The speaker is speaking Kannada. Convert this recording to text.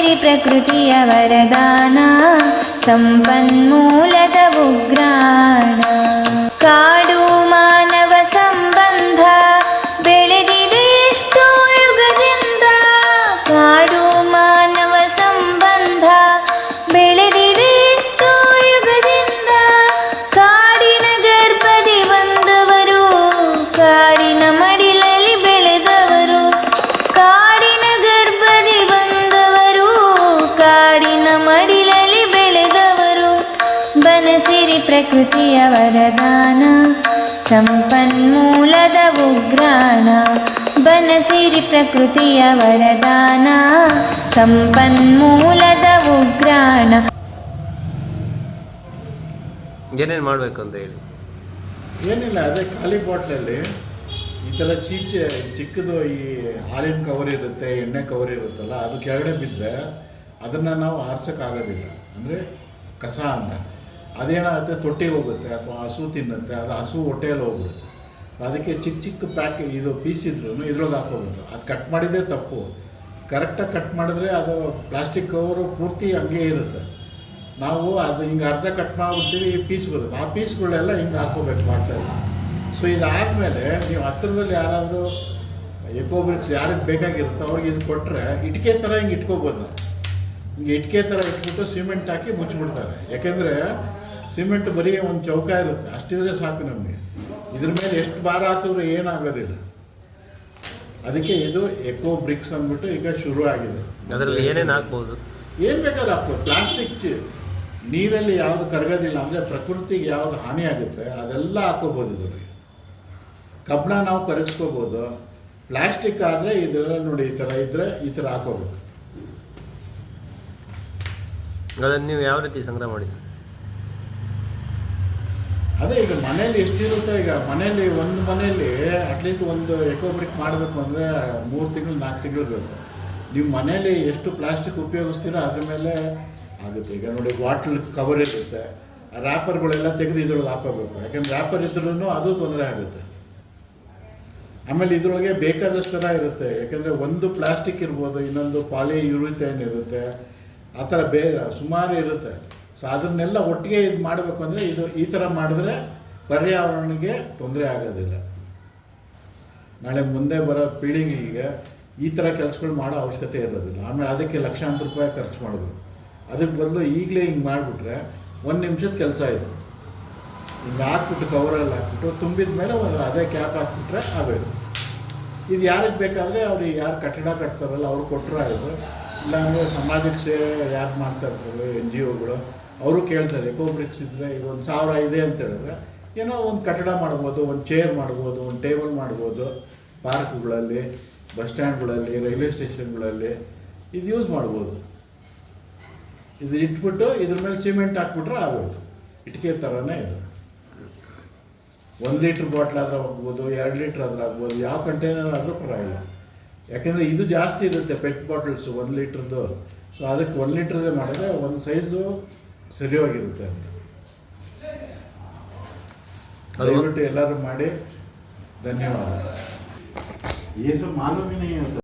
ಬನಸಿರಿ ಪ್ರಕೃತಿಯ ವರದಾನ, ಸಂಪನ್ಮೂಲದ ಉಗ್ರಾಣ. ಕಾಡು ಮಾನವ ಸಂಬಂಧ ಬೆಳೆದಿದೆ ಎಷ್ಟೋ ಯುಗದಿಂದ, ಕಾಡು ಮಾನವ ಸಂಬಂಧ ಬೆಳೆದಿದೆ ಎಷ್ಟೋ ಯುಗದಿಂದ. ಕಾಡಿನ ಗರ್ಭದಿ ಬಂದವರು, ಕಾಡಿನ ಮಡಿಲಲ್ಲಿ ಬೆಳೆದವರು, ಕಾಡಿನ ಗರ್ಭದಿ ಬಂದವರು, ಕಾಡಿನ ಮಡಿಲಲ್ಲಿ ಬೆಳೆದವರು. ಬನಸಿರಿ ಪ್ರಕೃತಿಯ ವರದಾನ, ಸಂಪನ್ಮೂಲದ ಉಗ್ರಾಣ. ಬನಸಿರಿ ಪ್ರಕೃತಿಯ ವರದಾನ, ಸಂಪನ್ಮೂಲದ ಉಗ್ರಾಣ. ಏನೇನು ಮಾಡಬೇಕು ಅಂತ ಹೇಳಿ? ಏನಿಲ್ಲ, ಅದೇ ಖಾಲಿ ಬಾಟ್ಲಲ್ಲಿ ಈ ಥರ ಚಿಕ್ಕದು ಈ ಹಾಲಿನ ಕವರ್ ಇರುತ್ತೆ, ಎಣ್ಣೆ ಕವರ್ ಇರುತ್ತಲ್ಲ, ಅದು ಕೆಳಗಡೆ ಬಿದ್ದರೆ ಅದನ್ನು ನಾವು ಆರಿಸೋಕ್ಕಾಗೋದಿಲ್ಲ. ಅಂದರೆ ಕಸ ಅಂತ ಅದೇನಾಗುತ್ತೆ, ತೊಟ್ಟಿಗೆ ಹೋಗುತ್ತೆ ಅಥವಾ ಹಸು ತಿನ್ನುತ್ತೆ, ಅದು ಹಸು ಹೊಟ್ಟೆಯಲ್ಲಿ ಹೋಗ್ಬಿಡುತ್ತೆ. ಅದಕ್ಕೆ ಚಿಕ್ಕ ಚಿಕ್ಕ ಪ್ಯಾಕ್ ಇದು ಪೀಸ್ ಇದ್ರೂ ಇದ್ರೊಳಗೆ ಹಾಕೋಬೇಕು. ಅದು ಕಟ್ ಮಾಡಿದ್ದೇ ತಪ್ಪು. ಕರೆಕ್ಟಾಗಿ ಕಟ್ ಮಾಡಿದ್ರೆ ಅದು ಪ್ಲಾಸ್ಟಿಕ್ ಕವರು ಪೂರ್ತಿ ಹಂಗೆ ಇರುತ್ತೆ. ನಾವು ಅದು ಹಿಂಗೆ ಅರ್ಧ ಕಟ್ ಮಾಡಿಬಿಡ್ತೀವಿ, ಈ ಪೀಸ್ ಬರುತ್ತೆ, ಆ ಪೀಸ್ಗಳೆಲ್ಲ ಹಿಂಗೆ ಹಾಕೋಬೇಕು ಬಾಟ್ಲಲ್ಲಿ. ಸೊ ಇದಾದಮೇಲೆ ನೀವು ಹತ್ತಿರದಲ್ಲಿ ಯಾರಾದರೂ ಎಕೋಬ್ರಿಕ್ಸ್ ಯಾರಿಗೆ ಬೇಕಾಗಿರುತ್ತೋ ಅವ್ರಿಗೆ ಇದು ಕೊಟ್ಟರೆ ಇಟ್ಟಿಗೆ ಥರ ಹಿಂಗೆ ಇಟ್ಕೋಬೋದು. ಹಿಂಗೆ ಇಟ್ಟಿಗೆ ಥರ ಇಟ್ಬಿಟ್ಟು ಸಿಮೆಂಟ್ ಹಾಕಿ ಮುಚ್ಚಿಬಿಡ್ತಾರೆ. ಯಾಕೆಂದರೆ ಸಿಮೆಂಟ್ ಬರೀ ಒಂದು ಚೌಕ ಇರುತ್ತೆ, ಅಷ್ಟಿದ್ರೆ ಸಾಕು ನಮಗೆ. ಇದ್ರ ಮೇಲೆ ಎಷ್ಟು ಭಾರ ಹಾಕಿದ್ರು ಏನಾಗೋದಿಲ್ಲ. ಅದಕ್ಕೆ ಇದು ಎಕೋ ಬ್ರಿಕ್ಸ್ ಅಂದ್ಬಿಟ್ಟು ಈಗ ಶುರು ಆಗಿದೆ. ಅದರಲ್ಲಿ ಏನೇನು ಹಾಕ್ಬೋದು? ಏನು ಬೇಕಾದ್ರೂ ಹಾಕ್ಬೋದು. ಪ್ಲಾಸ್ಟಿಕ್ ನೀರಲ್ಲಿ ಯಾವುದು ಕರಗೋದಿಲ್ಲ, ಅಂದರೆ ಪ್ರಕೃತಿಗೆ ಯಾವುದು ಹಾನಿ ಆಗುತ್ತೆ ಅದೆಲ್ಲ ಹಾಕೋಬೋದು. ಇದರಲ್ಲಿ ಕಬ್ಬಣ ನಾವು ಕರಗಿಸ್ಕೋಬೋದು. ಪ್ಲಾಸ್ಟಿಕ್ ಆದರೆ ಇದೆಲ್ಲ ನೋಡಿ ಈ ಥರ ಇದ್ದರೆ ಈ ಥರ ಹಾಕೋಬೇಕು. ಅದನ್ನು ನೀವು ಯಾವ ರೀತಿ ಸಂಗ್ರಹ ಮಾಡಿ? ಅದೇ ಈಗ ಮನೇಲಿ ಎಷ್ಟಿರುತ್ತೆ, ಈಗ ಮನೇಲಿ ಒಂದು ಮನೇಲಿ ಅಟ್ಲೀಸ್ಟ್ ಒಂದು ಎಕೋಬ್ರಿಕ್ ಮಾಡಬೇಕು ಅಂದರೆ 3 ತಿಂಗಳು 4 ತಿಂಗಳು ಬೇಕು. ನೀವು ಮನೇಲಿ ಎಷ್ಟು ಪ್ಲಾಸ್ಟಿಕ್ ಉಪಯೋಗಿಸ್ತೀರೋ ಅದ್ರ ಮೇಲೆ ಆಗುತ್ತೆ. ಈಗ ನೋಡಿ ಬಾಟ್ಲ್ ಕವರ್ ಇರುತ್ತೆ, ರ್ಯಾಪರ್ಗಳೆಲ್ಲ ತೆಗೆದು ಇದ್ರೊಳಗೆ ಹಾಕೋಬೇಕು. ಯಾಕೆಂದ್ರೆ ರ್ಯಾಪರ್ ಇದ್ರೂ ಅದು ತೊಂದರೆ ಆಗುತ್ತೆ. ಆಮೇಲೆ ಇದರೊಳಗೆ ಬೇಕಾದಷ್ಟು ಥರ ಇರುತ್ತೆ. ಯಾಕೆಂದರೆ ಒಂದು ಪ್ಲಾಸ್ಟಿಕ್ ಇರ್ಬೋದು, ಇನ್ನೊಂದು ಪಾಲಿಯೂರಿಥೇನ್ ಇರುತ್ತೆ, ಆ ಥರ ಬೇರೆ ಸುಮಾರು ಇರುತ್ತೆ. ಸೊ ಅದನ್ನೆಲ್ಲ ಒಟ್ಟಿಗೆ ಇದು ಮಾಡಬೇಕು ಅಂದರೆ ಇದು ಈ ಥರ ಮಾಡಿದ್ರೆ ಪರ್ಯಾವರಣಕ್ಕೆ ತೊಂದರೆ ಆಗೋದಿಲ್ಲ. ನಾಳೆ ಮುಂದೆ ಬರೋ ಪೀಳಿಗೆಗೆ ಈ ಥರ ಕೆಲಸಗಳು ಮಾಡೋ ಅವಶ್ಯಕತೆ ಇರೋದಿಲ್ಲ. ಆಮೇಲೆ ಅದಕ್ಕೆ ಲಕ್ಷಾಂತರ ರೂಪಾಯಿ ಖರ್ಚು ಮಾಡಬೇಕು. ಅದಕ್ಕೆ ಬದಲು ಈಗಲೇ ಹಿಂಗೆ ಮಾಡಿಬಿಟ್ರೆ 1 ನಿಮಿಷದ ಕೆಲಸ ಇದು. ಹಿಂಗೆ ಹಾಕ್ಬಿಟ್ಟು ಕವರಲ್ಲಿ ಹಾಕ್ಬಿಟ್ಟು ತುಂಬಿದ ಮೇಲೆ ಅದೇ ಕ್ಯಾಪ್ ಹಾಕ್ಬಿಟ್ರೆ ಆಗಬೇಕು. ಇದು ಯಾರಿಗೆ ಬೇಕಾದರೆ ಅವ್ರಿಗೆ ಯಾರು ಕಟ್ಟಡ ಕಟ್ತಾರಲ್ಲ ಅವ್ರು ಕೊಟ್ಟರೆ ಆಯಿತು. ಇಲ್ಲಾಂದರೆ ಸಮಾಜಕ್ಕೆ ಸೇವೆ ಯಾರು ಮಾಡ್ತಾ ಇರ್ತಾರೆ NGOಗಳು ಅವರು ಕೇಳ್ತಾರೆ, ಎಕೋಬ್ರಿಕ್ಸ್ ಇದ್ದರೆ ಈಗ 1000 ಇದೆ ಅಂತ ಹೇಳಿದ್ರೆ ಏನೋ ಒಂದು ಕಟ್ಟಡ ಮಾಡ್ಬೋದು, ಒಂದು ಚೇರ್ ಮಾಡ್ಬೋದು, ಒಂದು ಟೇಬಲ್ ಮಾಡ್ಬೋದು. ಪಾರ್ಕ್ಗಳಲ್ಲಿ, ಬಸ್ ಸ್ಟ್ಯಾಂಡ್ಗಳಲ್ಲಿ, ರೈಲ್ವೆ ಸ್ಟೇಷನ್ಗಳಲ್ಲಿ ಇದು ಯೂಸ್ ಮಾಡ್ಬೋದು. ಇದು ಇಟ್ಬಿಟ್ಟು ಇದ್ರ ಮೇಲೆ ಸಿಮೆಂಟ್ ಹಾಕ್ಬಿಟ್ರೆ ಆಗೋದು. ಇಟ್ಟಿಗೆ ಥರನೇ ಇದು. 1 ಲೀಟ್ರ್ ಬಾಟ್ಲ್ ಆದ್ರೆ ಹೋಗ್ಬೋದು, 2 ಲೀಟ್ರ್ ಆದ್ರೆ ಆಗ್ಬೋದು, ಯಾವ ಕಂಟೈನರ್ ಆದರೂ ಪರವಾಗಿಲ್ಲ. ಯಾಕೆಂದರೆ ಇದು ಜಾಸ್ತಿ ಇರುತ್ತೆ ಪೆಟ್ ಬಾಟಲ್ಸು 1 ಲೀಟ್ರದ್ದು. ಸೊ ಅದಕ್ಕೆ 1 ಲೀಟ್ರದೇ ಮಾಡಿದ್ರೆ ಒಂದು ಸೈಜು ಸರಿಯಾಗಿರುತ್ತೆ ಅಂತ. ದಯವಿಟ್ಟು ಎಲ್ಲರೂ ಮಾಡಿ. ಧನ್ಯವಾದ. ये सब मालूम ही नहीं होता।